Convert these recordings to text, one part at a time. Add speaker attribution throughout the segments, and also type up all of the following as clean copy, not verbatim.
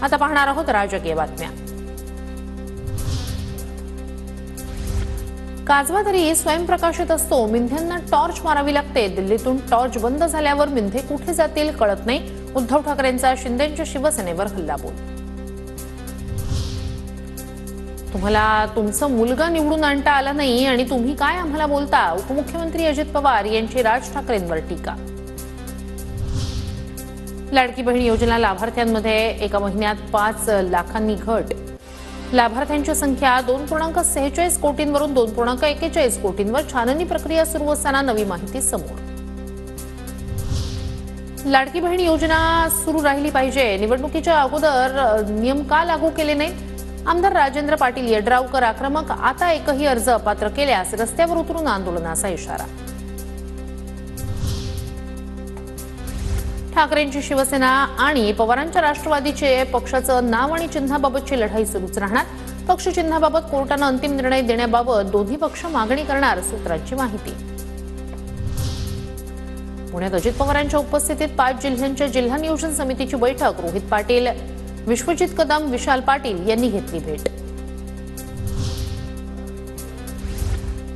Speaker 1: आता पाहणार आहोत राजकीय बातम्या। काजवा तरी स्वयंप्रकाशित असतो, मिंधेंना टॉर्च मारावी लागते। दिल्लीतून टॉर्च बंद झाल्यावर मिंधे कुठे जातील कळत नाही। उद्धव ठाकरेंचा शिंदेंच्या शिवसेनेवर हल्लाबोल। तुम्हाला तुमचं मुलगा निवडून आणता आला नाही आणि तुम्ही काय आम्हाला बोलता, उपमुख्यमंत्री अजित पवार यांची राज ठाकरेंवर टीका। लाडकी बहीण योजना लाभार्थ्यांमध्ये एका महिन्यात 5 लाखांनी घट। लाभार्थ्यांची संख्या 2.46 कोटींवरून 2.41 कोटींवर। छाननी प्रक्रिया सुरू असताना नवी माहिती समोर। लाडकी बहीण योजना सुरू राहिली पाहिजे, निवडणुकीच्या अगोदर नियम का लागू केले नाही? आमदार राजेंद्र पाटील यड्रावकर आक्रमक। आता एकही अर्ज अपात्र केल्यास रस्त्यावर उतरून आंदोलनाचा इशारा। ठाकरेंची शिवसेना आणि पवारांच्या राष्ट्रवादीचे पक्षाचं नाव आणि चिन्हाबाबतची लढाई सुरूच राहणार। पक्ष चिन्हाबाबत कोर्टानं अंतिम निर्णय देण्याबाबत दोन्ही पक्ष मागणी करणार, सूत्रांची माहिती। पुण्यात अजित पवारांच्या उपस्थितीत 5 जिल्ह्यांच्या जिल्हा नियोजन समितीची बैठक। रोहित पाटील, विश्वजित कदम, विशाल पाटील यांनी घेतली भेट।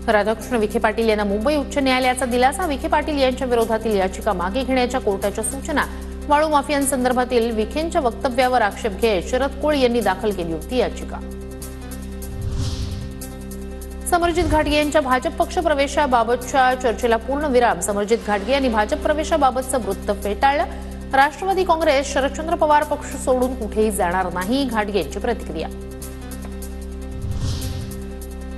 Speaker 1: राधाकृष्ण विखे पाटील यांना मुंबई उच्च न्यायालयाचा दिलासा। विखे पाटील यांच्या विरोधातील याचिका मागे घेण्याच्या कोर्टाच्या सूचना। वाळू माफियांसंदर्भातील विखेंच्या वक्तव्यावर आक्षेप घेत शरद कोळ यांनी दाखल केली होती याचिका। समरजित घाटगे यांच्या भाजप पक्ष प्रवेशाबाबतच्या चर्चेला पूर्णविराम। समरजित घाटगे यांनी भाजप प्रवेशाबाबतचं वृत्त फेटाळलं। राष्ट्रवादी काँग्रेस शरदचंद्र पवार पक्ष सोडून कुठेही जाणार नाही, घाटगे यांची प्रतिक्रिया।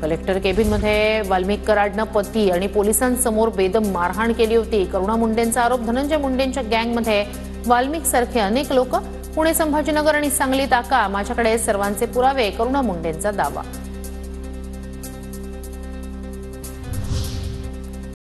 Speaker 1: कलेक्टर केबिनमध्ये वाल्मिक कराडनं पती आणि पोलिसांसमोर बेदम मारहाण केली होती। करुणा मुंडेंचा आरोप, धनंजय मुंडेंच्या गँगमध्ये वाल्मिक सारखे अनेक लोक। पुणे, संभाजीनगर आणि सांगलीत आका, माझ्याकडे सर्वांचे पुरावे, करुणा मुंडेंचा दावा।